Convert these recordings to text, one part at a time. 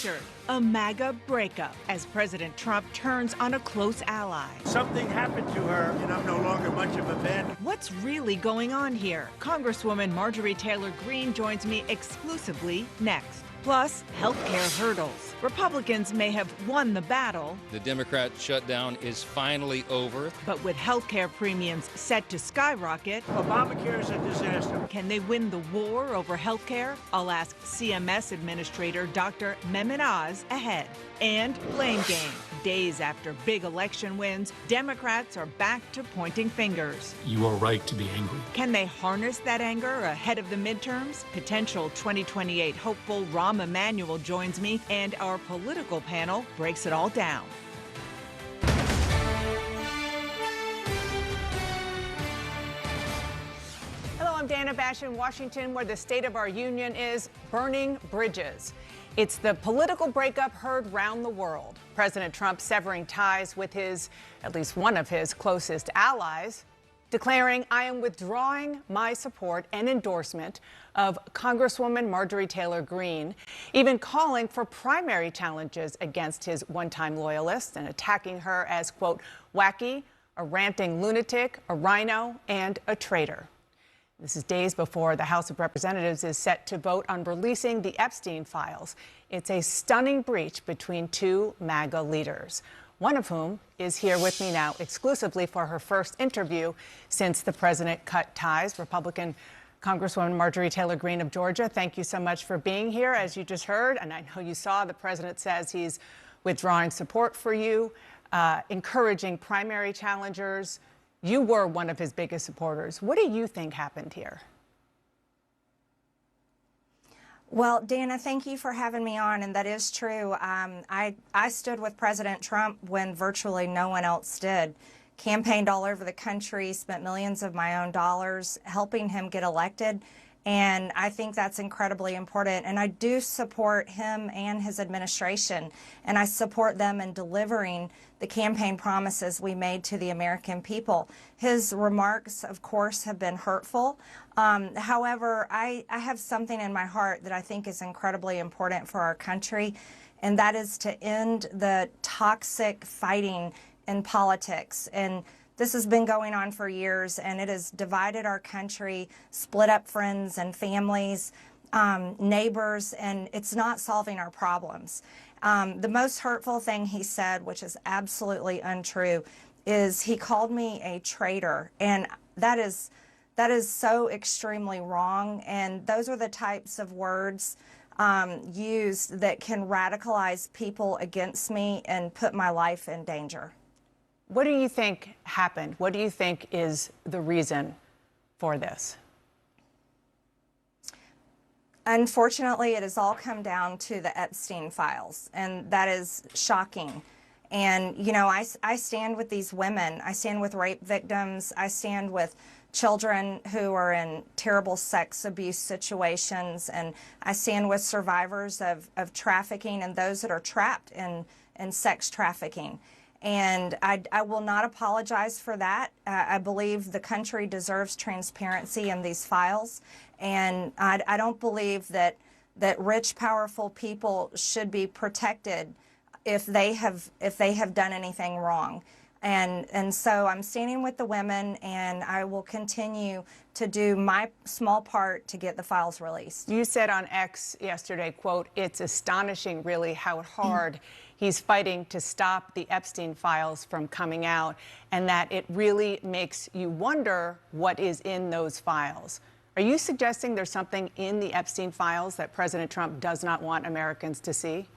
fractured. A MAGA breakup as President Trump turns on a close ally. Something happened to her, and I'm no longer much of a fan. What's really going on here? Congresswoman Marjorie Taylor Greene joins me exclusively next. Plus, healthcare hurdles. Republicans may have won the battle. The Democrat shutdown is finally over. But with healthcare premiums set to skyrocket, Obamacare is a disaster. can they win the war over healthcare? I'll ask CMS Administrator Dr. Mehmet Oz ahead. And blame game. Days after big election wins, Democrats are back to pointing fingers. You are right to be angry. Can they harness that anger ahead of the midterms? Potential 2028 hopeful Rahm Emanuel joins me, and our political panel breaks it all down. Hello, I'm Dana Bash in Washington, where the state of our union is burning bridges. It's the political breakup heard round the world. President Trump severing ties with at least one of his closest allies, declaring, "I am withdrawing my support and endorsement of Congresswoman Marjorie Taylor Greene," even calling for primary challenges against his one-time loyalists and attacking her as, quote, wacky, a ranting lunatic, a rhino, and a traitor. This is days before the House of Representatives is set to vote on releasing the Epstein files. It's a stunning breach between two MAGA leaders, one of whom is here with me now exclusively for her first interview since the president cut ties. Republican Congresswoman Marjorie Taylor Greene of Georgia, thank you so much for being here. As you just heard, and I know you saw, the president says he's withdrawing support for you, encouraging primary challengers. You were one of his biggest supporters. What do you think happened here? Well, Dana, thank you for having me on, and that is true. I stood with President Trump when virtually no one else did. Campaigned all over the country, spent millions of my own dollars helping him get elected, and I think that's incredibly important. And I do support him and his administration, and I support them in delivering the campaign promises we made to the American people. His remarks, of course, have been hurtful. However, I have something in my heart that I think is incredibly important for our country, and that is to end the toxic fighting in politics. And this has been going on for years, and it has divided our country, split up friends and families, neighbors, and it's not solving our problems. The most hurtful thing he said, which is absolutely untrue, is he called me a traitor, and that is so extremely wrong. And those are the types of words used that can radicalize people against me and put my life in danger. What do you think happened? What do you think is the reason for this? Unfortunately, it has all come down to the Epstein files, and that is shocking. And, you know, I stand with these women. I stand with rape victims. I stand with children who are in terrible sex abuse situations. And I stand with survivors of trafficking and those that are trapped in sex trafficking. And I will not apologize for that. I believe the country deserves transparency in these files. And I don't believe that rich, powerful people should be protected if they have done anything wrong. And so I'm standing with the women, and I will continue to do my small part to get the files released. You said on X yesterday, quote, "It's astonishing really how hard he's fighting to stop the Epstein files from coming out, and that it really makes you wonder what is in those files." Are you suggesting there's something in the Epstein files that President Trump does not want Americans to see?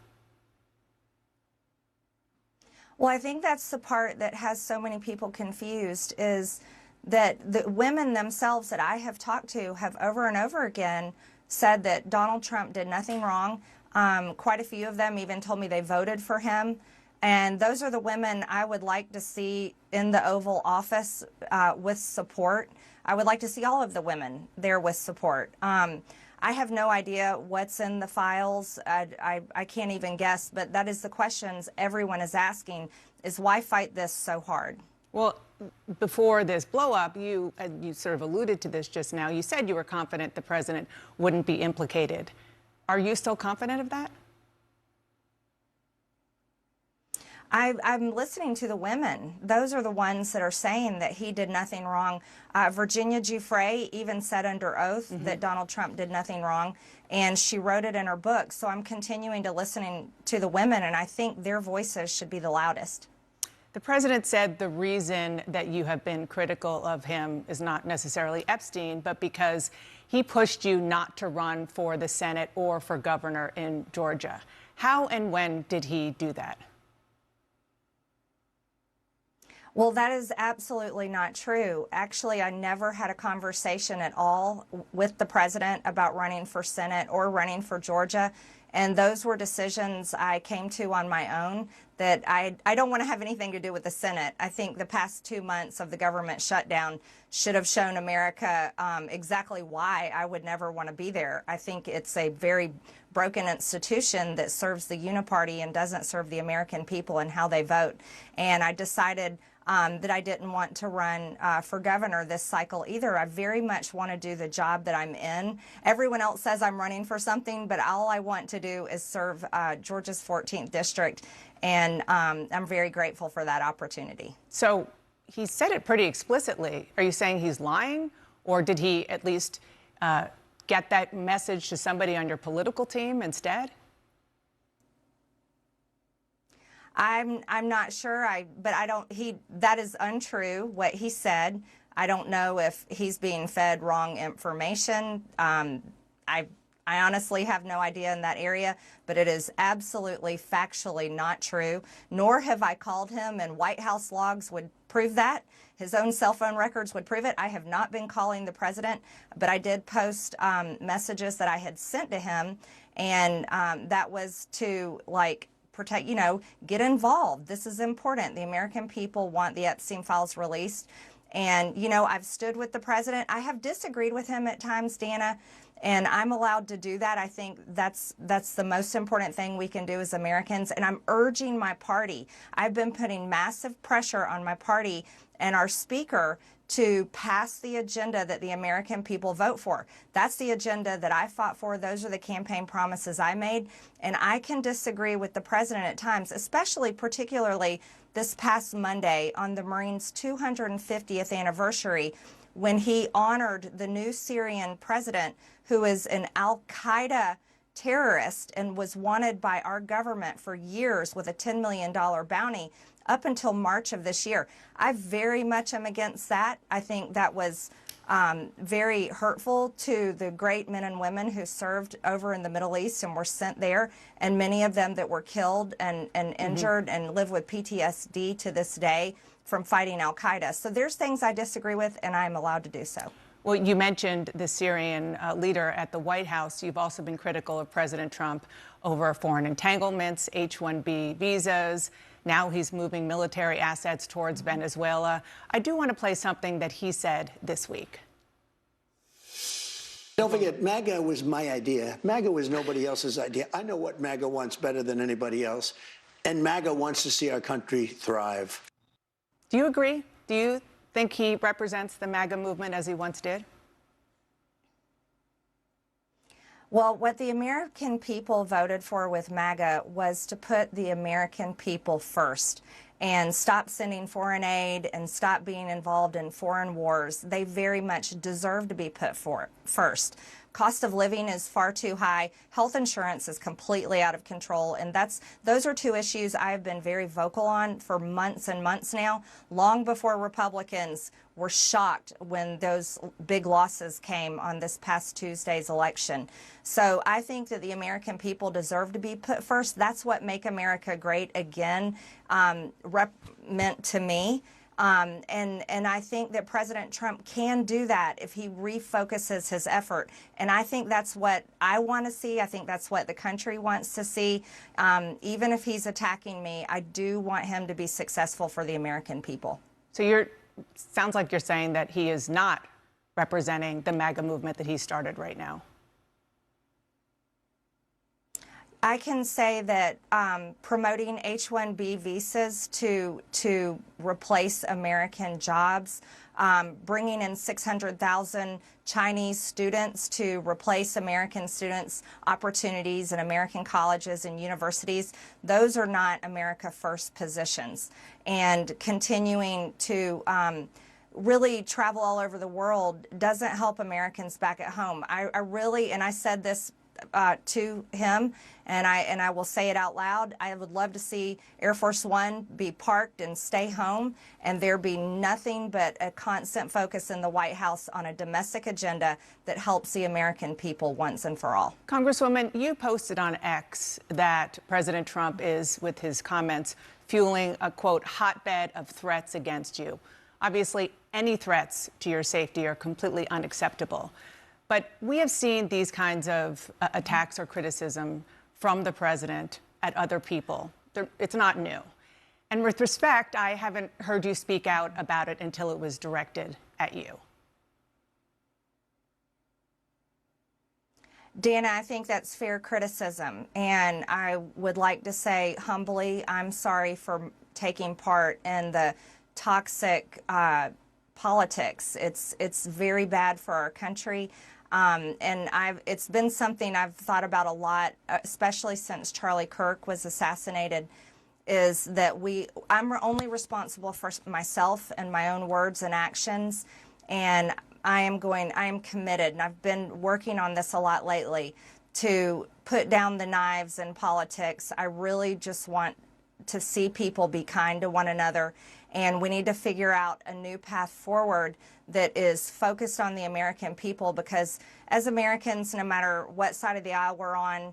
Well, I think that's the part that has so many people confused, is that the women themselves that I have talked to have over and over again said that Donald Trump did nothing wrong. Quite a few of them even told me they voted for him. And those are the women I would like to see in the Oval Office with support. I would like to see all of the women there with support. I have no idea what's in the files. I can't even guess, but that is the questions everyone is asking, is why fight this so hard? Well, before this blow-up, you sort of alluded to this just now. You said you were confident the president wouldn't be implicated. Are you still confident of that? I'm listening to the women. Those are the ones that are saying that he did nothing wrong. Virginia Giuffre even said under oath that Donald Trump did nothing wrong, and she wrote it in her book. So I'm continuing to listen to the women, and I think their voices should be the loudest. The president said the reason that you have been critical of him is not necessarily Epstein, but because he pushed you not to run for the Senate or for governor in Georgia. How and when did he do that? Well, that is absolutely not true. Actually, I never had a conversation at all with the president about running for Senate or running for Georgia. And those were decisions I came to on my own, that I don't want to have anything to do with the Senate. I think the past 2 months of the government shutdown should have shown America exactly why I would never want to be there. I think it's a very broken institution that serves the uniparty and doesn't serve the American people and how they vote. And I decided that I didn't want to run for governor this cycle either. I very much want to do the job that I'm in. Everyone else says I'm running for something, but all I want to do is serve Georgia's 14th district, and I'm very grateful for that opportunity. So he said it pretty explicitly. Are you saying he's lying, or did he at least get that message to somebody on your political team instead? I'm not sure. But I don't. That is untrue what he said. I don't know if he's being fed wrong information. I honestly have no idea in that area, but it is absolutely factually not true. Nor have I called him, and White House logs would prove that. His own cell phone records would prove it. I have not been calling the president, but I did post messages that I had sent to him, and that was to protect, get involved. This is important. The American people want the Epstein files released. And, I've stood with the president. I have disagreed with him at times, Dana, and I'm allowed to do that. I think that's the most important thing we can do as Americans. And I'm urging my party. I've been putting massive pressure on my party and our speaker to pass the agenda that the American people vote for. That's the agenda that I fought for. Those are the campaign promises I made. And I can disagree with the president at times, particularly this past Monday on the Marines' 250th anniversary, when he honored the new Syrian president, who is an al-Qaeda terrorist and was wanted by our government for years with a $10 million bounty up until March of this year. I very much am against that. I think that was very hurtful to the great men and women who served over in the Middle East and were sent there, and many of them that were killed and injured and live with PTSD to this day from fighting al-Qaeda. So there's things I disagree with, and I'm allowed to do so. Well, you mentioned the Syrian leader at the White House. You've also been critical of President Trump over foreign entanglements, H-1B visas. Now he's moving military assets towards Venezuela. I do want to play something that he said this week. Don't forget, MAGA was my idea. MAGA was nobody else's idea. I know what MAGA wants better than anybody else, and MAGA wants to see our country thrive. Do you agree? Do you think he represents the MAGA movement as he once did? Well, what the American people voted for with MAGA was to put the American people first and stop sending foreign aid and stop being involved in foreign wars. They very much deserve to be put first. Cost of living is far too high. Health insurance is completely out of control. And those are two issues I've been very vocal on for months and months now, long before Republicans were shocked when those big losses came on this past Tuesday's election. So I think that the American people deserve to be put first. That's what Make America Great Again meant to me. And I think that President Trump can do that if he refocuses his effort. And I think that's what I want to see. I think that's what the country wants to see. Even if he's attacking me, I do want him to be successful for the American people. So sounds like you're saying that he is not representing the MAGA movement that he started right now. I can say that promoting H-1B visas to replace American jobs bringing in 600,000 Chinese students to replace American students' opportunities in American colleges and universities. Those are not America First positions. And continuing to really travel all over the world doesn't help Americans back at home. I really, and I said this to him, and I will say it out loud, I would love to see Air Force One be parked and stay home, and there be nothing but a constant focus in the White House on a domestic agenda that helps the American people once and for all. Congresswoman, you posted on X that President Trump is, with his comments, fueling a, quote, hotbed of threats against you. Obviously, any threats to your safety are completely unacceptable. But we have seen these kinds of attacks or criticism from the president at other people. It's not new. And with respect, I haven't heard you speak out about it until it was directed at you. Dana, I think that's fair criticism. And I would like to say humbly, I'm sorry for taking part in the toxic politics. It's very bad for our country. And it's been something I've thought about a lot, especially since Charlie Kirk was assassinated, is that I'm only responsible for myself and my own words and actions. And I am committed, and I've been working on this a lot lately, to put down the knives in politics. I really just want to see people be kind to one another, and we need to figure out a new path forward that is focused on the American people, because as Americans, no matter what side of the aisle we're on,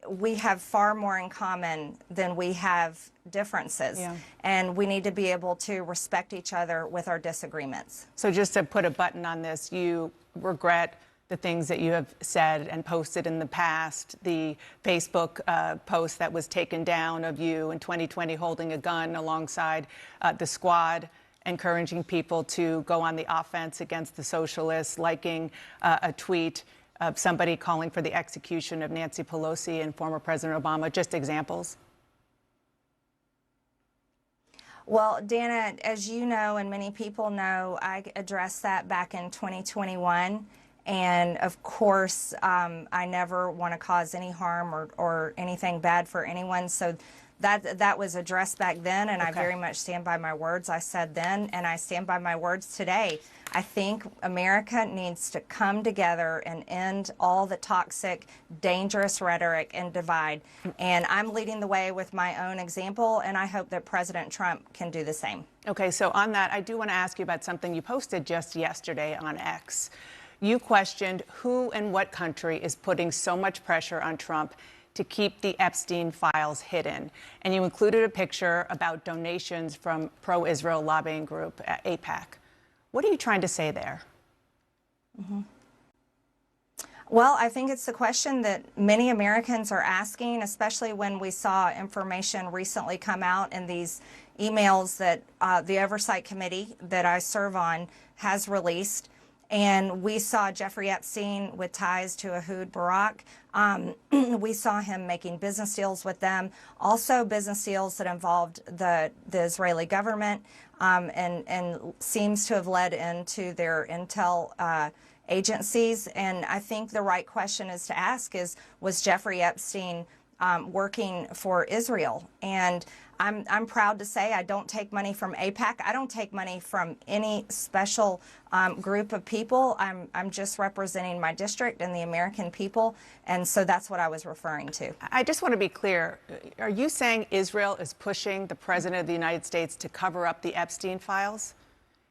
we have far more in common than we have differences. Yeah. And we need to be able to respect each other with our disagreements. So just to put a button on this, you regret the things that you have said and posted in the past, the Facebook post that was taken down of you in 2020 holding a gun alongside the squad, encouraging people to go on the offense against the socialists, liking a tweet of somebody calling for the execution of Nancy Pelosi and former President Obama, just examples? Well, Dana, as you know, and many people know, I addressed that back in 2021. And of course, I never want to cause any harm or anything bad for anyone. So that was addressed back then, and okay. I very much stand by my words I said then, and I stand by my words today. I think America needs to come together and end all the toxic, dangerous rhetoric and divide. And I'm leading the way with my own example, and I hope that President Trump can do the same. Okay, so on that, I do want to ask you about something you posted just yesterday on X. You questioned who and what country is putting so much pressure on Trump to keep the Epstein files hidden. And you included a picture about donations from pro-Israel lobbying group AIPAC. What are you trying to say there? Mm-hmm. Well, I think it's the question that many Americans are asking, especially when we saw information recently come out in these emails that the Oversight Committee that I serve on has released. And we saw Jeffrey Epstein with ties to Ehud Barak. We saw him making business deals with them, also business deals that involved the Israeli government, and seems to have led into their intel agencies. And I think the right question is to ask is, was Jeffrey Epstein working for Israel? And I'm proud to say I don't take money from AIPAC. I don't take money from any special group of people. I'm just representing my district and the American people, and so that's what I was referring to. I just want to be clear. Are you saying Israel is pushing the President of the United States to cover up the Epstein files?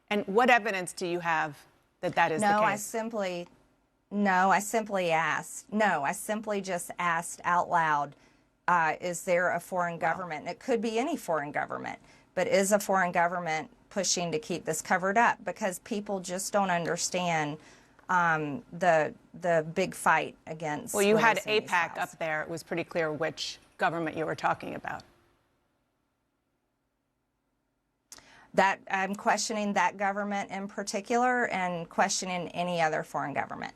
And what evidence do you have that that is the case? I simply just asked out loud, is there a foreign government? And it could be any foreign government, but is a foreign government pushing to keep this covered up? Because people just don't understand the big fight against. Well, you had AIPAC up there. It was pretty clear which government you were talking about. That I'm questioning that government in particular and questioning any other foreign government.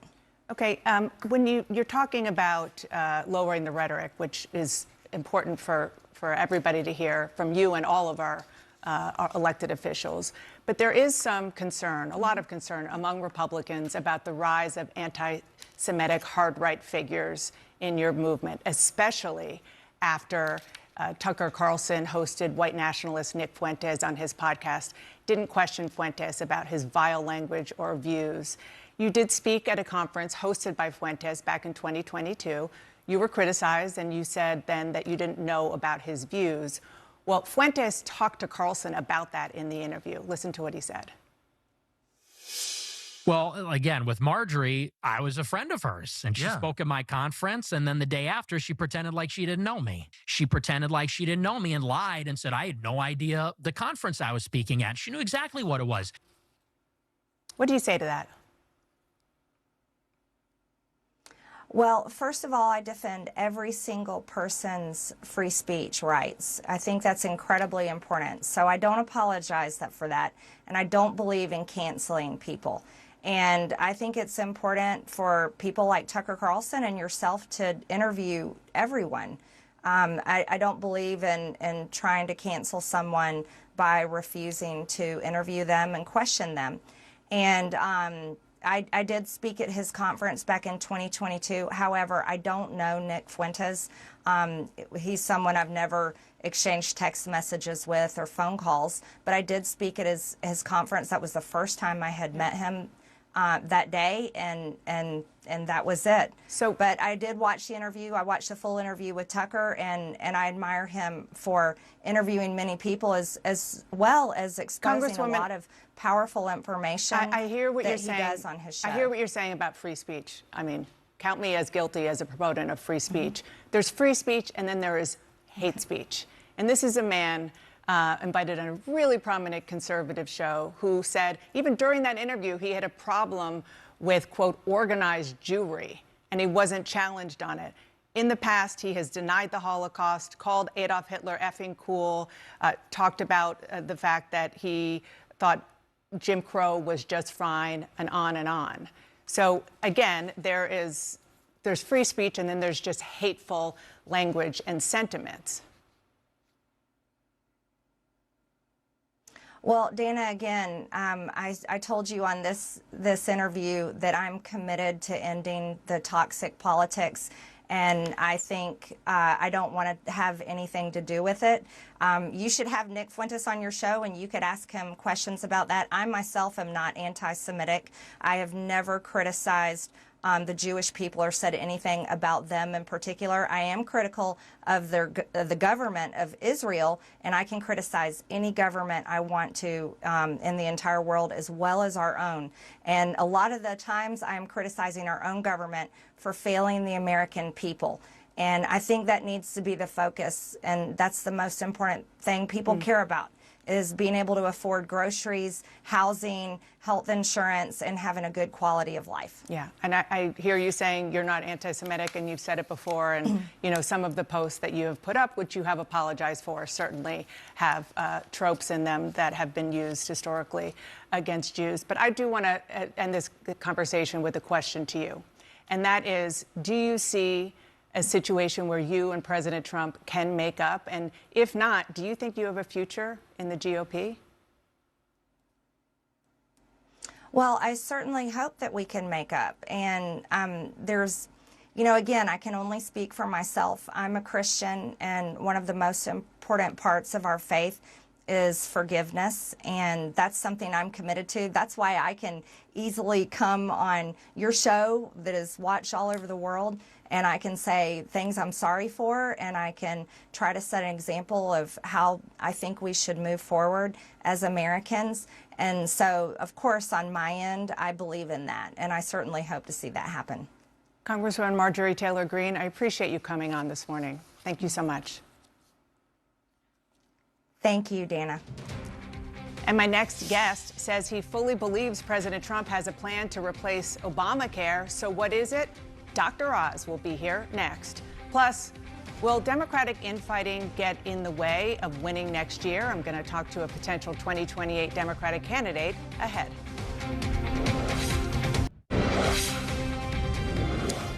Okay, when you're talking about lowering the rhetoric, which is important for everybody to hear from you and all of our elected officials, But there is some concern, a lot of concern among Republicans about the rise of anti-Semitic hard-right figures in your movement, especially after Tucker Carlson hosted white nationalist Nick Fuentes on his podcast, didn't question Fuentes about his vile language or views. You did speak at a conference hosted by Fuentes back in 2022. You were criticized, and you said then that you didn't know about his views. Well, Fuentes talked to Carlson about that in the interview. Listen to what he said. Well, again, with Marjorie, I was a friend of hers, and she spoke at my conference, and then the day after, she pretended like she didn't know me. She pretended like she didn't know me and lied and said I had no idea the conference I was speaking at. She knew exactly what it was. What do you say to that? Well, first of all, I defend every single person's free speech rights. I think that's incredibly important. So I don't apologize for that, and I don't believe in canceling people. And I think it's important for people like Tucker Carlson and yourself to interview everyone. I don't believe in trying to cancel someone by refusing to interview them and question them. And I did speak at his conference back in 2022. However, I don't know Nick Fuentes. He's someone I've never exchanged text messages with or phone calls, but I did speak at his conference. That was the first time I had met him that day, and that was it. But I did watch the interview. I watched the full interview with Tucker, and I admire him for interviewing many people as well as exposing a lot of powerful information. I hear what you're he saying. does on his show. I hear what you're saying about free speech. I mean, count me as guilty as a proponent of free speech. There's free speech, and then there is hate speech. And this is a man invited on a really prominent conservative show who said, even during that interview, he had a problem with, quote, organized Jewry, and he wasn't challenged on it. In the past, he has denied the Holocaust, called Adolf Hitler effing cool, talked about the fact that he thought Jim Crow was just fine, and on and on. So again, there's free speech, and then there's just hateful language and sentiments. Well, Dana, again, I told you on this interview that I'm committed to ending the toxic politics, and I think I don't want to have anything to do with it. You should have Nick Fuentes on your show, and you could ask him questions about that. I myself am not anti-Semitic. I have never criticized the Jewish people or said anything about them in particular. I am critical of the government of Israel, and I can criticize any government I want to in the entire world, as well as our own. And a lot of the times I am criticizing our own government for failing the American people. And I think that needs to be the focus, and that's the most important thing people care about, is being able to afford groceries, housing, health insurance, and having a good quality of life. Yeah, and I hear you saying you're not anti-Semitic, and you've said it before, and you know, some of the posts that you have put up, which you have apologized for, certainly have tropes in them that have been used historically against Jews. But I do want to end this conversation with a question to you, and that is, do you see a situation where you and President Trump can make up? And if not, do you think you have a future in the GOP? Well, I certainly hope that we can make up. And there's, you know, again, I can only speak for myself. I'm a Christian, and one of the most important parts of our faith is forgiveness, and that's something I'm committed to. That's why I can easily come on your show that is watched all over the world, and I can say things I'm sorry for, and I can try to set an example of how I think we should move forward as Americans. And so, of course, on my end, I believe in that, and I certainly hope to see that happen. Congresswoman Marjorie Taylor Greene, I appreciate you coming on this morning. Thank you so much. Thank you, Dana. And my next guest says he fully believes President Trump has a plan to replace Obamacare. So what is it? Dr. Oz will be here next. Plus, will Democratic infighting get in the way of winning next year? I'm going to talk to a potential 2028 Democratic candidate ahead.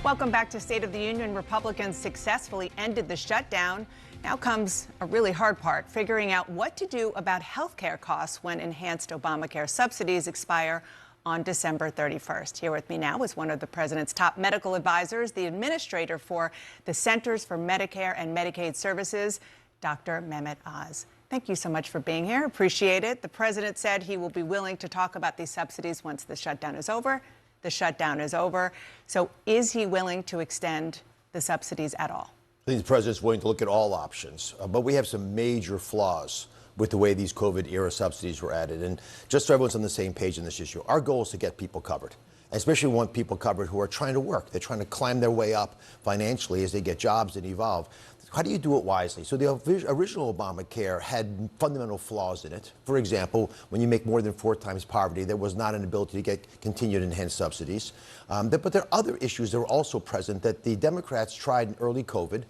Welcome back to State of the Union. Republicans successfully ended the shutdown, Now comes a really hard part, figuring out what to do about health care costs when enhanced Obamacare subsidies expire on December 31st. Here with me now is one of the president's top medical advisors, the administrator for the Centers for Medicare and Medicaid Services, Dr. Mehmet Oz. Thank you so much for being here. Appreciate it. The president said he will be willing to talk about these subsidies once the shutdown is over. The shutdown is over. So is he willing to extend the subsidies at all? I think the president's willing to look at all options, but we have some major flaws with the way these COVID-era subsidies were added. And just so everyone's on the same page in this issue, our goal is to get people covered. Especially we want people covered who are trying to work. They're trying to climb their way up financially as they get jobs and evolve. How do you do it wisely? So the original Obamacare had fundamental flaws in it. For example, when you make more than 4 times poverty, there was not an ability to get continued enhanced subsidies. But there are other issues that were also present that the Democrats tried in early COVID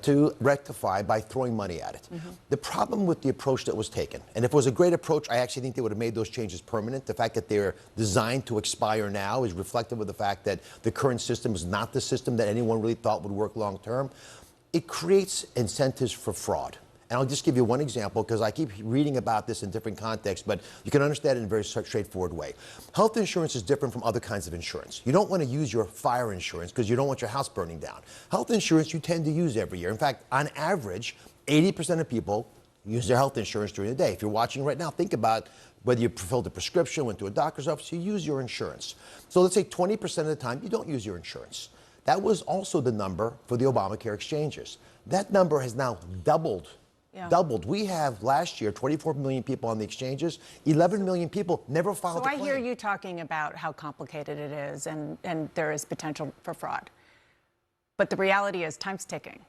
to rectify by throwing money at it. The problem with the approach that was taken, and if it was a great approach, I actually think they would have made those changes permanent. The fact that they're designed to expire now is reflective of the fact that the current system is not the system that anyone really thought would work long term. It creates incentives for fraud. And I'll just give you one example because I keep reading about this in different contexts, but you can understand it in a very straightforward way. Health insurance is different from other kinds of insurance. You don't want to use your fire insurance because you don't want your house burning down. Health insurance you tend to use every year. In fact, on average, 80% of people use their health insurance during the day. If you're watching right now, think about whether you filled a prescription, went to a doctor's office, you use your insurance. So let's say 20% of the time you don't use your insurance. That was also the number for the Obamacare exchanges. That number has now doubled. Doubled. We have last year 24 million people on the exchanges. 11 million people never filed a claim. So I hear you talking about how complicated it is and there is potential for fraud. But the reality is time's ticking.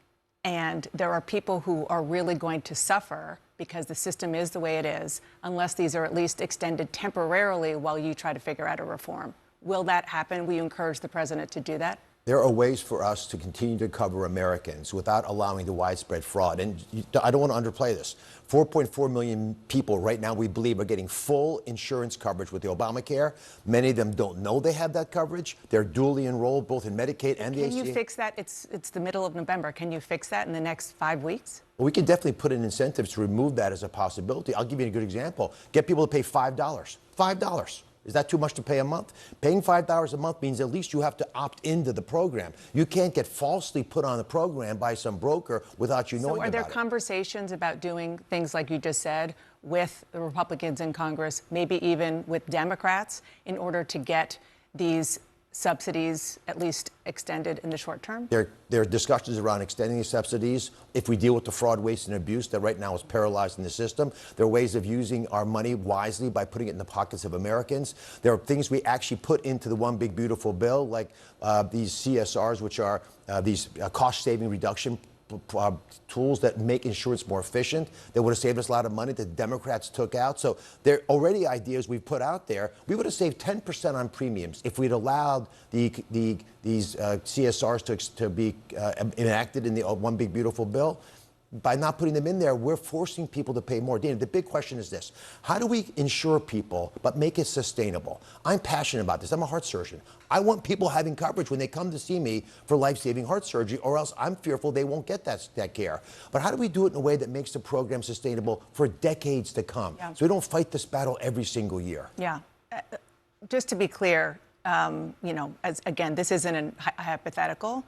And there are people who are really going to suffer because the system is the way it is, unless these are at least extended temporarily while you try to figure out a reform. Will that happen? Will you encourage the president to do that? There are ways for us to continue to cover Americans without allowing the widespread fraud. And I don't want to underplay this. 4.4 million people right now, we believe, are getting full insurance coverage with the Obamacare. Many of them don't know they have that coverage. They're duly enrolled both in Medicaid and the ACA. Can you fix that? It's the middle of November. Can you fix that in the next 5 weeks? Well, we can definitely put in incentives to remove that as a possibility. I'll give you a good example. Get people to pay $5. $5. Is that too much to pay a month? Paying $5 a month means at least you have to opt into the program. You can't get falsely put on the program by some broker without you knowing about it. So are there conversations about doing things like you just said with the Republicans in Congress, maybe even with Democrats, in order to get these subsidies at least extended in the short term? There are discussions around extending the subsidies if we deal with the fraud, waste, and abuse that right now is paralyzed in the system. There are ways of using our money wisely by putting it in the pockets of Americans. There are things we actually put into the One Big Beautiful Bill, like these CSRs, which are these cost-saving reduction tools that make insurance more efficient. That would have saved us a lot of money that the Democrats took out. So there are already ideas we've put out there. We would have saved 10% on premiums if we'd allowed these CSRs to be enacted in the One Big Beautiful Bill. By not putting them in there, we're forcing people to pay more. Dana, the big question is this. How do we insure people but make it sustainable? I'm passionate about this. I'm a heart surgeon. I want people having coverage when they come to see me for life-saving heart surgery, or else I'm fearful they won't get that care. But how do we do it in a way that makes the program sustainable for decades to come? So we don't fight this battle every single year. Yeah. Just to be clear, again, this isn't a hypothetical.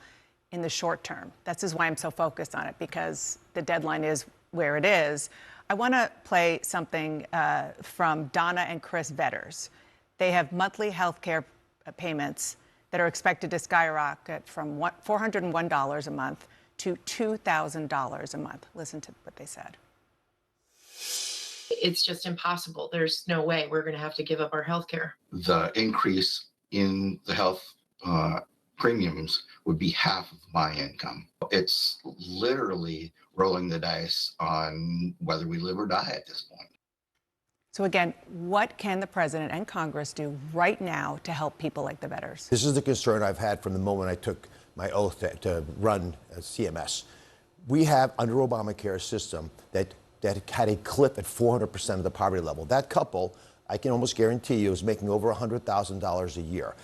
In the short term. This is why I'm so focused on it, because the deadline is where it is. I want to play something from Donna and Chris Vetters. They have monthly health care payments that are expected to skyrocket from $401 a month to $2,000 a month. Listen to what they said. It's just impossible. There's no way we're going to have to give up our health care. The increase in the health premiums would be half of my income. It's literally rolling the dice on whether we live or die at this point. So again, what can the president and Congress do right now to help people like the Vetters? This is the concern I've had from the moment I took my oath to run CMS. We have, under Obamacare, a system that had a cliff at 400% of the poverty level. That couple, I can almost guarantee you, is making over $100,000 a year.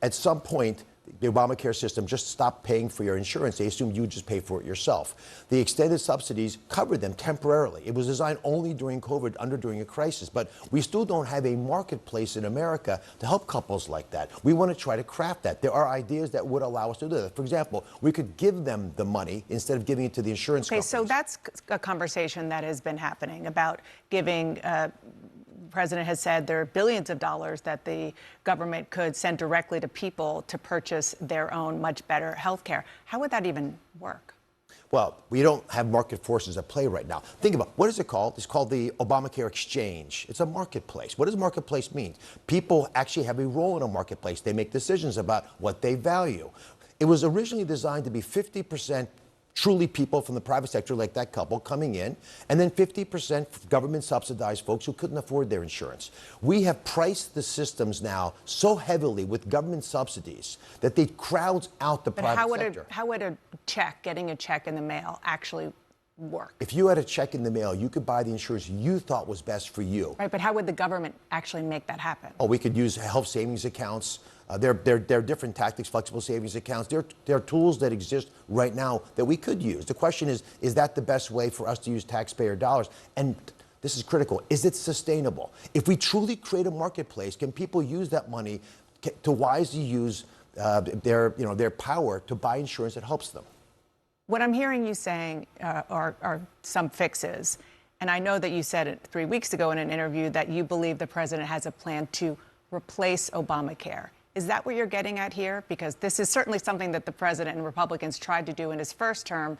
At some point, the Obamacare system just stopped paying for your insurance. They assumed you would just pay for it yourself. The extended subsidies covered them temporarily. It was designed only during COVID, during a crisis. But we still don't have a marketplace in America to help couples like that. We want to try to craft that. There are ideas that would allow us to do that. For example, we could give them the money instead of giving it to the insurance companies. So that's a conversation that has been happening about giving. The president has said there are billions of dollars that the government could send directly to people to purchase their own much better health care. How would that even work? Well, we don't have market forces at play right now. Think about, what is it called? It's called the Obamacare Exchange. It's a marketplace. What does marketplace mean? People actually have a role in a marketplace. They make decisions about what they value. It was originally designed to be 50% truly people from the private sector, like that couple, coming in, and then 50% government subsidized folks who couldn't afford their insurance. We have priced the systems now so heavily with government subsidies that they crowds out the private sector. How would a check, getting a check in the mail, actually work? If you had a check in the mail, you could buy the insurance you thought was best for you. Right, but how would the government actually make that happen? Oh, we could use health savings accounts. There are different tactics, flexible savings accounts. There are tools that exist right now that we could use. The question is that the best way for us to use taxpayer dollars? And this is critical. Is it sustainable? If we truly create a marketplace, can people use that money to wisely use their power to buy insurance that helps them? What I'm hearing you saying are some fixes. And I know that you said it 3 weeks ago in an interview that you believe the president has a plan to replace Obamacare. Is that what you're getting at here? Because this is certainly something that the president and Republicans tried to do in his first term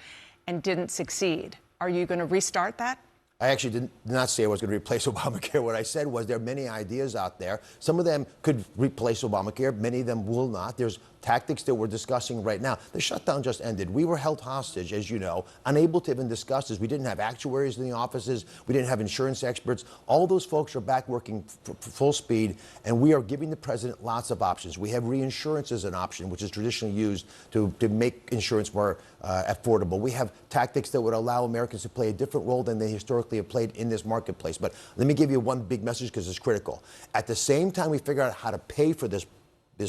and didn't succeed. Are you going to restart that? I actually did not say I was going to replace Obamacare. What I said was there are many ideas out there. Some of them could replace Obamacare. Many of them will not. There's tactics that we're discussing right now. The shutdown just ended. We were held hostage, as you know, unable to even discuss this. We didn't have actuaries in the offices. We didn't have insurance experts. All those folks are back working full speed, and we are giving the president lots of options. We have reinsurance as an option, which is traditionally used to make insurance more affordable. We have tactics that would allow Americans to play a different role than they historically have played in this marketplace. But let me give you one big message because it's critical. At the same time we figure out how to pay for this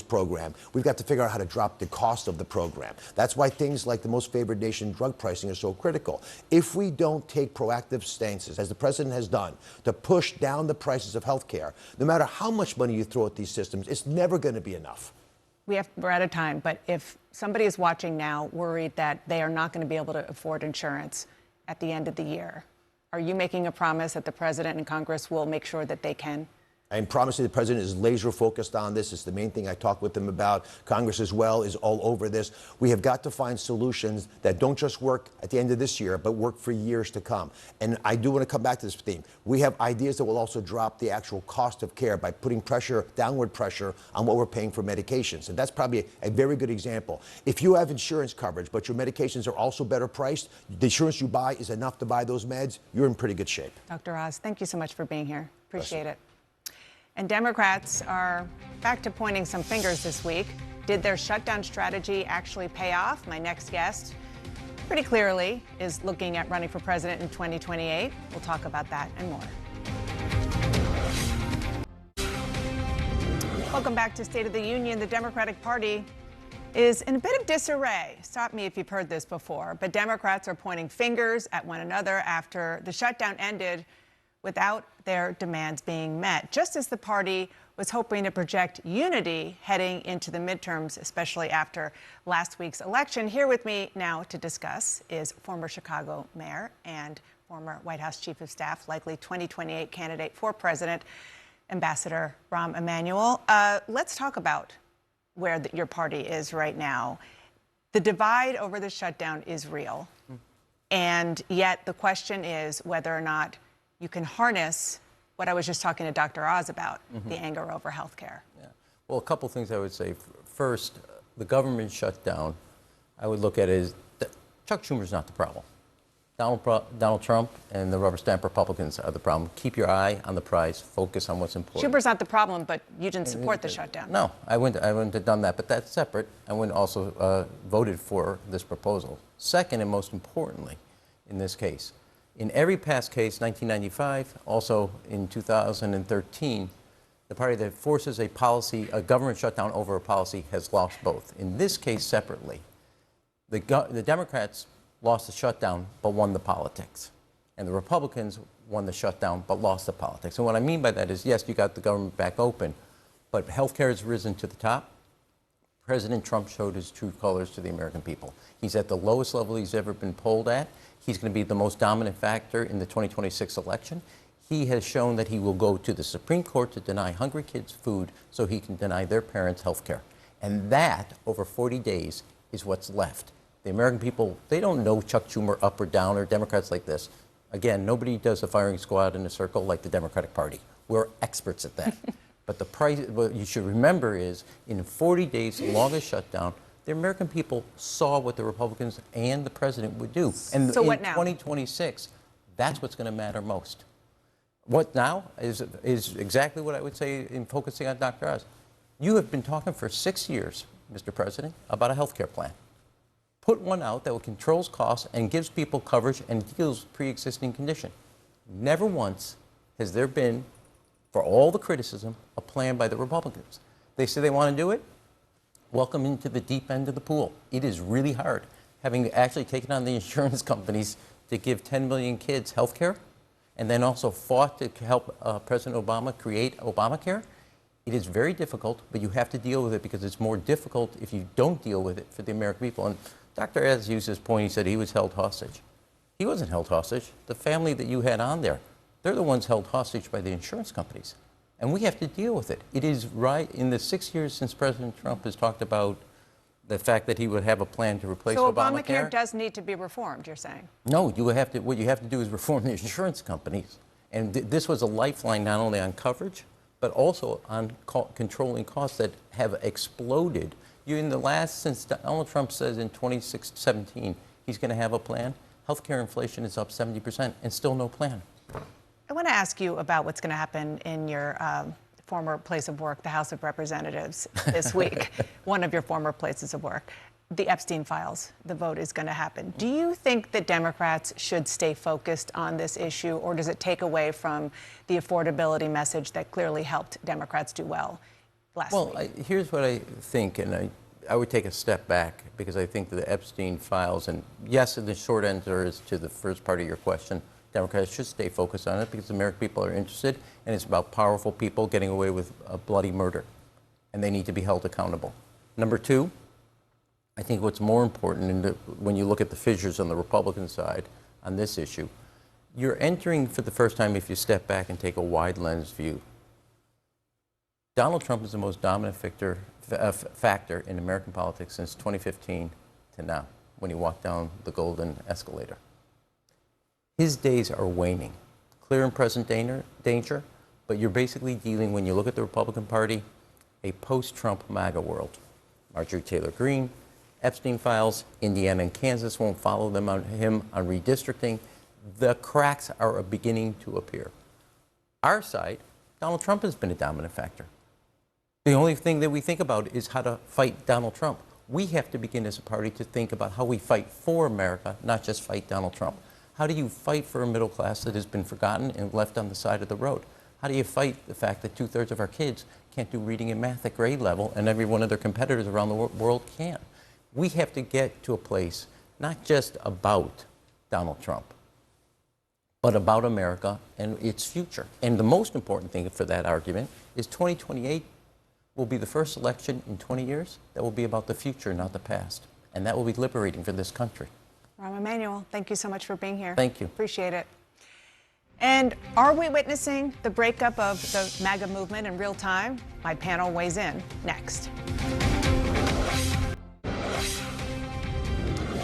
program, we've got to figure out how to drop the cost of the program. That's why things like the most favored nation drug pricing are so critical. If we don't take proactive stances, as the president has done, to push down the prices of health care, no matter how much money you throw at these systems, it's never going to be enough. We're out of time, but if somebody is watching now worried that they are not going to be able to afford insurance at the end of the year, are you making a promise that the president and Congress will make sure that they can? I'm promising the president is laser focused on this. It's the main thing I talk with him about. Congress as well is all over this. We have got to find solutions that don't just work at the end of this year, but work for years to come. And I do want to come back to this theme. We have ideas that will also drop the actual cost of care by putting pressure, downward pressure on what we're paying for medications. And that's probably a very good example. If you have insurance coverage, but your medications are also better priced, the insurance you buy is enough to buy those meds, you're in pretty good shape. Dr. Oz, thank you so much for being here. Appreciate it. And Democrats are back to pointing some fingers this week. Did their shutdown strategy actually pay off? My next guest, pretty clearly, is looking at running for president in 2028. We'll talk about that and more. Welcome back to State of the Union. The Democratic Party is in a bit of disarray. Stop me if you've heard this before, but Democrats are pointing fingers at one another after the shutdown ended without their demands being met, just as the party was hoping to project unity heading into the midterms, especially after last week's election. Here with me now to discuss is former Chicago mayor and former White House chief of staff, likely 2028 candidate for president, Ambassador Rahm Emanuel. Let's talk about where your party is right now. The divide over the shutdown is real, and yet the question is whether or not you can harness what I was just talking to Dr. Oz about, the anger over health care. Yeah. Well, a couple things I would say. First, the government shutdown, I would look at it as Chuck Schumer's not the problem. Donald Trump and the rubber stamp Republicans are the problem. Keep your eye on the prize. Focus on what's important. Schumer's not the problem, but you didn't support the shutdown. No, I wouldn't have done that, but that's separate. I wouldn't also voted for this proposal. Second, and most importantly, in this case, in every past case, 1995, also in 2013, The party that forces a government shutdown over a policy, has lost both. In this case, separately, the Democrats lost the shutdown but won the politics. And the Republicans won the shutdown but lost the politics. And what I mean by that is, yes, you got the government back open, but healthcare has risen to the top. President Trump showed his true colors to the American people. He's at the lowest level he's ever been polled at. He's going to be the most dominant factor in the 2026 election. He has shown that he will go to the Supreme Court to deny hungry kids food so he can deny their parents health care. And that, over 40 days, is what's left. The American people, they don't know Chuck Schumer up or down or Democrats like this. Again, nobody does a firing squad in a circle like the Democratic Party. We're experts at that. But what you should remember is, in 40 days, the longest shutdown, the American people saw what the Republicans and the president would do. And so in 2026, that's what's going to matter most. What now is exactly what I would say in focusing on Dr. Oz. You have been talking for 6 years, Mr. President, about a health care plan. Put one out that controls costs and gives people coverage and deals with pre-existing condition. Never once has there been, for all the criticism, a plan by the Republicans. They say they want to do it. Welcome into the deep end of the pool. It is really hard, having actually taken on the insurance companies to give 10 million kids health care, and then also fought to help President Obama create Obamacare. It is very difficult, but you have to deal with it because it's more difficult if you don't deal with it for the American people. And Dr. Az used his point. He said he was held hostage. He wasn't held hostage. The family that you had on there, they're the ones held hostage by the insurance companies. And we have to deal with it. It is right in the 6 years since President Trump has talked about the fact that he would have a plan to replace Obamacare. So Obamacare does need to be reformed, you're saying? No, what you have to do is reform the insurance companies. And this was a lifeline not only on coverage, but also on controlling costs that have exploded. Since Donald Trump says in 2017 he's going to have a plan, healthcare inflation is up 70% and still no plan. I want to ask you about what's going to happen in your former place of work, the House of Representatives, this week, one of your former places of work. The Epstein files, the vote is going to happen. Do you think that Democrats should stay focused on this issue, or does it take away from the affordability message that clearly helped Democrats do well last week? Here's what I think, and I would take a step back because I think the Epstein files, and yes, the short answer is to the first part of your question, Democrats should stay focused on it because the American people are interested, and it's about powerful people getting away with a bloody murder, and they need to be held accountable. Number two, I think what's more important, when you look at the fissures on the Republican side on this issue, you're entering for the first time, if you step back and take a wide lens view, Donald Trump is the most dominant factor in American politics since 2015 to now, when he walked down the golden escalator. His days are waning, clear and present danger, but you're basically dealing, when you look at the Republican Party, a post-Trump MAGA world. Marjorie Taylor Greene, Epstein files, Indiana and Kansas won't follow him on redistricting. The cracks are beginning to appear. Our side, Donald Trump has been a dominant factor. The only thing that we think about is how to fight Donald Trump. We have to begin as a party to think about how we fight for America, not just fight Donald Trump. How do you fight for a middle class that has been forgotten and left on the side of the road? How do you fight the fact that 2/3 of our kids can't do reading and math at grade level and every one of their competitors around the world can? We have to get to a place not just about Donald Trump, but about America and its future. And the most important thing for that argument is 2028 will be the first election in 20 years that will be about the future, not the past. And that will be liberating for this country. Rahm Emanuel, thank you so much for being here. Thank you. Appreciate it. And are we witnessing the breakup of the MAGA movement in real time? My panel weighs in next.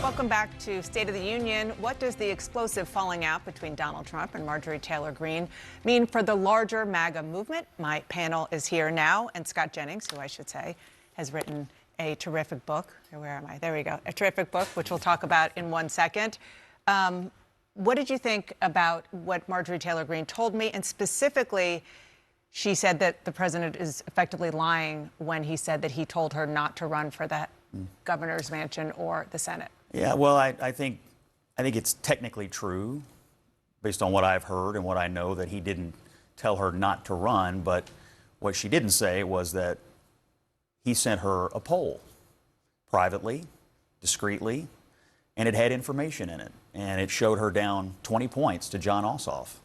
Welcome back to State of the Union. What does the explosive falling out between Donald Trump and Marjorie Taylor Greene mean for the larger MAGA movement? My panel is here now, and Scott Jennings, who I should say, has written a terrific book. Where am I? There we go. A terrific book, which we'll talk about in 1 second. What did you think about what Marjorie Taylor Greene told me? And specifically, she said that the president is effectively lying when he said that he told her not to run for the governor's mansion or the Senate. Yeah, well, I think it's technically true, based on what I've heard and what I know, that he didn't tell her not to run. But What she didn't say was that he sent her a poll privately, discreetly, and it had information in it. And it showed her down 20 points to Jon Ossoff.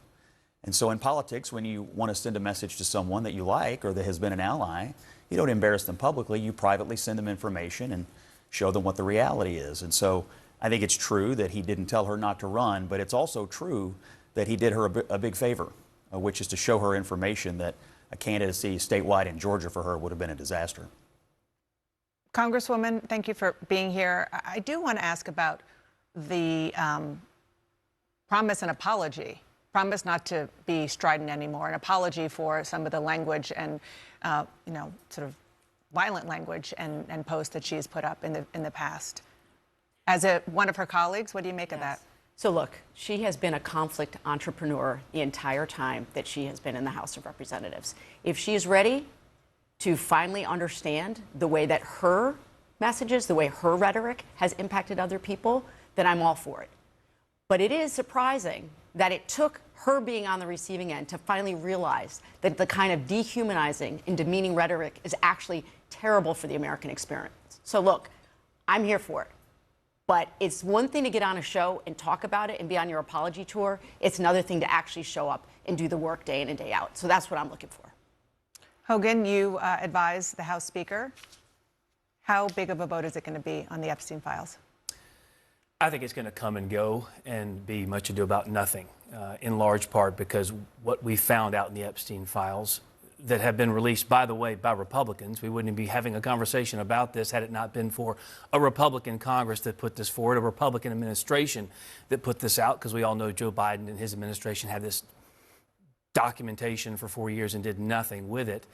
And so in politics, when you want to send a message to someone that you like or that has been an ally, you don't embarrass them publicly. You privately send them information and show them what the reality is. And so I think it's true that he didn't tell her not to run, but it's also true that he did her a big favor, which is to show her information that a candidacy statewide in Georgia for her would have been a disaster. Congresswoman, thank you for being here. I do want to ask about the promise and apology. Promise not to be strident anymore, an apology for some of the language and, sort of violent language and posts that she's put up in the past. As one of her colleagues, what do you make of that? So look, she has been a conflict entrepreneur the entire time that she has been in the House of Representatives. If she is ready to finally understand the way that her messages, the way her rhetoric has impacted other people, then I'm all for it. But it is surprising that it took her being on the receiving end to finally realize that the kind of dehumanizing and demeaning rhetoric is actually terrible for the American experience. So look, I'm here for it. But it's one thing to get on a show and talk about it and be on your apology tour. It's another thing to actually show up and do the work day in and day out. So that's what I'm looking for. Hogan, you advise the House Speaker. How big of a vote is it going to be on the Epstein files? I think it's going to come and go and be much ado about nothing, in large part because what we found out in the Epstein files that have been released, by the way, by Republicans. We wouldn't be having a conversation about this had it not been for a Republican Congress that put this forward, a Republican administration that put this out, because we all know Joe Biden and his administration had this documentation for 4 years and did nothing with it.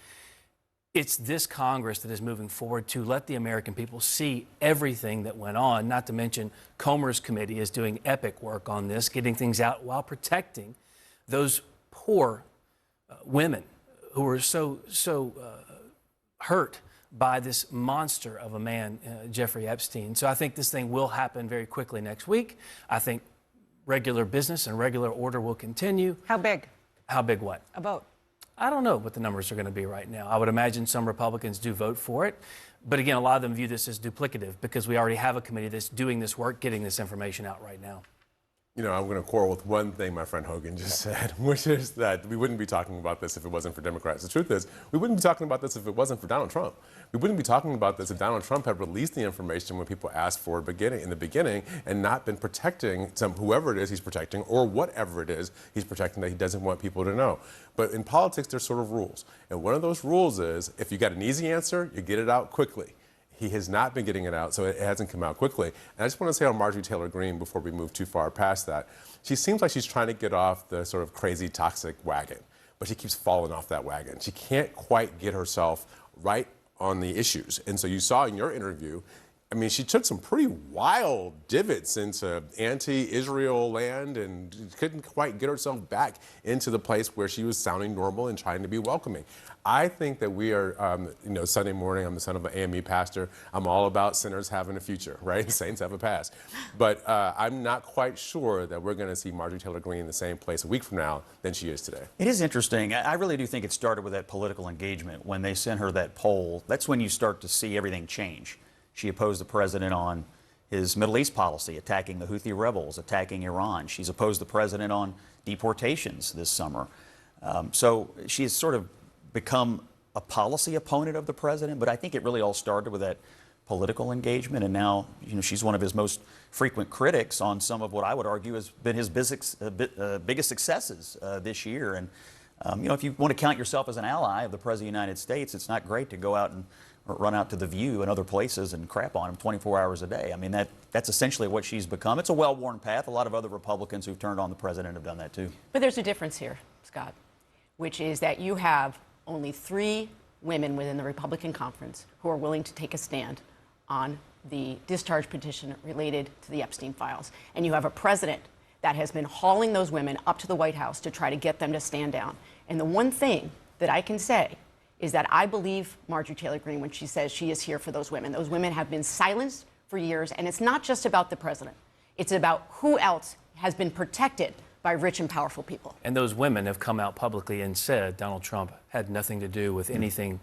It's this Congress that is moving forward to let the American people see everything that went on, not to mention Comer's committee is doing epic work on this, getting things out while protecting those poor women who were so hurt by this monster of a man, Jeffrey Epstein. So I think this thing will happen very quickly next week. I think regular business and regular order will continue. How big? How big what? A vote. I don't know what the numbers are going to be right now. I would imagine some Republicans do vote for it. But again, a lot of them view this as duplicative because we already have a committee that's doing this work, getting this information out right now. You know, I'm going to quarrel with one thing my friend Hogan just said, which is that we wouldn't be talking about this if it wasn't for Democrats. The truth is, we wouldn't be talking about this if it wasn't for Donald Trump. We wouldn't be talking about this if Donald Trump had released the information when people asked for it in the beginning and not been protecting whoever it is he's protecting or whatever it is he's protecting that he doesn't want people to know. But in politics, there's sort of rules. And one of those rules is if you got an easy answer, you get it out quickly. He has not been getting it out, so it hasn't come out quickly. And I just want to say on Marjorie Taylor Greene, before we move too far past that, she seems like she's trying to get off the sort of crazy, toxic wagon, but she keeps falling off that wagon. She can't quite get herself right on the issues. And so you saw in your interview, I mean, she took some pretty wild divots into anti-Israel land and couldn't quite get herself back into the place where she was sounding normal and trying to be welcoming. I think that we are, Sunday morning, I'm the son of an AME pastor. I'm all about sinners having a future, right? Saints have a past. But I'm not quite sure that we're going to see Marjorie Taylor Greene in the same place a week from now than she is today. It is interesting. I really do think it started with that political engagement. When they sent her that poll, that's when you start to see everything change. She opposed the president on his Middle East policy, attacking the Houthi rebels, attacking Iran. She's opposed the president on deportations this summer. So she's sort of become a policy opponent of the president, but I think it really all started with that political engagement, and now she's one of his most frequent critics on some of what I would argue has been his biggest successes this year. And if you want to count yourself as an ally of the President of the United States, it's not great to go out and run out to The View and other places and crap on him 24 hours a day. I mean, that's essentially what she's become. It's a well-worn path. A lot of other Republicans who've turned on the president have done that too. But there's a difference here, Scott, which is that you have only 3 women within the Republican conference who are willing to take a stand on the discharge petition related to the Epstein files. And you have a president that has been hauling those women up to the White House to try to get them to stand down. And the one thing that I can say is that I believe Marjorie Taylor Greene when she says she is here for those women. Those women have been silenced for years, and it's not just about the president. It's about who else has been protected by rich and powerful people. And those women have come out publicly and said Donald Trump had nothing to do with anything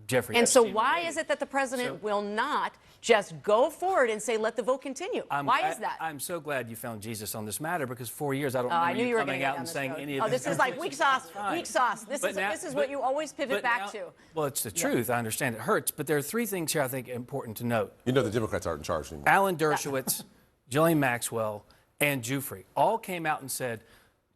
Jeffrey And Epstein so why related. is it that the president will not just go forward and say, let the vote continue? Why is that? I'm so glad you found Jesus on this matter, because 4 years I don't I remember knew you were coming gonna out get and down saying this road. any of this is like weak sauce, weak sauce. This is what you always pivot back to. Well, it's the truth. I understand it hurts, but there are three things here I think important to note. You know the Democrats aren't in charge anymore. Alan Dershowitz, Ghislaine Maxwell, and Giuffre all came out and said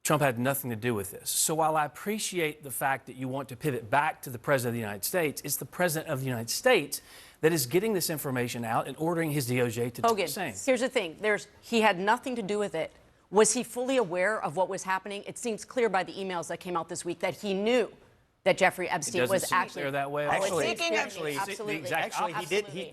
Trump had nothing to do with this. So while I appreciate the fact that you want to pivot back to the President of the United States, it's the President of the United States that is getting this information out and ordering his DOJ to do the same. Here's the thing. He had nothing to do with it. Was he fully aware of what was happening? It seems clear by the emails that came out this week that he knew that Jeffrey Epstein was actually clear that way. Actually,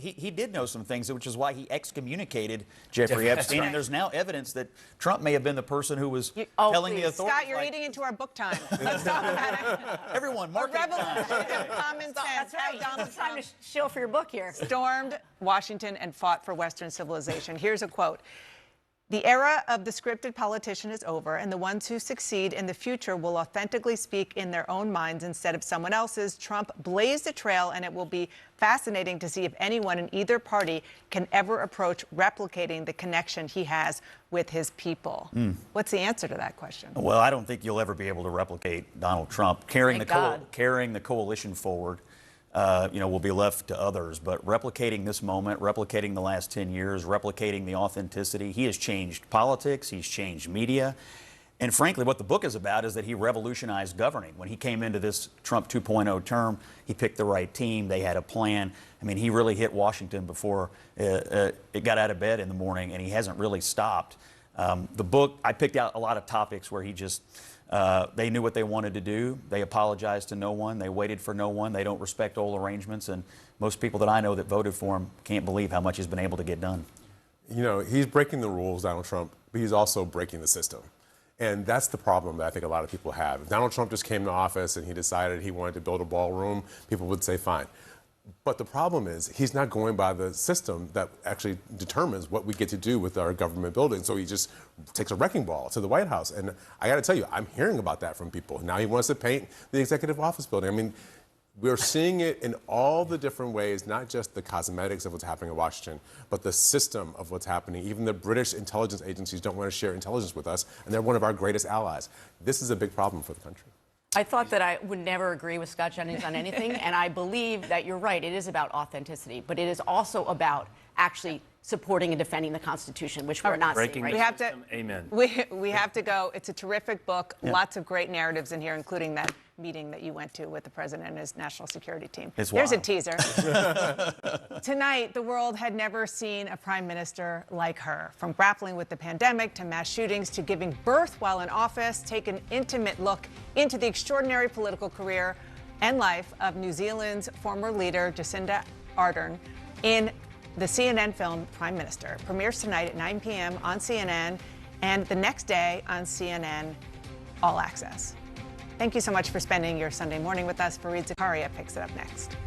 he did know some things, which is why he excommunicated Jeffrey Epstein. And there's now evidence that Trump may have been the person who was telling the authorities. Scott, you're eating into our book time. Let's talk about it. Everyone, mark it. Revolution of common sense. That's right. Donald It's time Trump to shill for your book here. stormed Washington and fought for Western civilization. Here's a quote. The era of the scripted politician is over, and the ones who succeed in the future will authentically speak in their own minds instead of someone else's. Trump blazed a trail, and it will be fascinating to see if anyone in either party can ever approach replicating the connection he has with his people. What's the answer to that question? Well, I don't think you'll ever be able to replicate Donald Trump. Carrying the coalition forward, will be left to others. But replicating this moment, replicating the last 10 years, replicating the authenticity, he has changed politics, he's changed media. And frankly, what the book is about is that he revolutionized governing. When he came into this Trump 2.0 term, he picked the right team, they had a plan. I mean, he really hit Washington before it got out of bed in the morning, and he hasn't really stopped. The book, I picked out a lot of topics where he just... they knew what they wanted to do. They apologized to no one. They waited for no one. They don't respect old arrangements. And most people that I know that voted for him can't believe how much he's been able to get done. You know, he's breaking the rules, Donald Trump, but he's also breaking the system. And that's the problem that I think a lot of people have. If Donald Trump just came to office and he decided he wanted to build a ballroom, people would say, fine. But the problem is he's not going by the system that actually determines what we get to do with our government building. So he just takes a wrecking ball to the White House. And I got to tell you, I'm hearing about that from people. Now he wants to paint the executive office building. I mean, we're seeing it in all the different ways, not just the cosmetics of what's happening in Washington, but the system of what's happening. Even the British intelligence agencies don't want to share intelligence with us, and they're one of our greatest allies. This is a big problem for the country. I thought that I would never agree with Scott Jennings on anything, and I believe that you're right. It is about authenticity, but it is also about actually supporting and defending the Constitution, which we're not seeing right We now. have to. Amen. We have to go. It's a terrific book. Yeah. Lots of great narratives in here, including that meeting that you went to with the president and his national security team. It's There's a wild. teaser. Tonight, the world had never seen a prime minister like her. From grappling with the pandemic to mass shootings to giving birth while in office, take an intimate look into the extraordinary political career and life of New Zealand's former leader, Jacinda Ardern, in the CNN film Prime Minister. Premieres tonight at 9 p.m. on CNN and the next day on CNN All Access. Thank you so much for spending your Sunday morning with us. Fareed Zakaria picks it up next.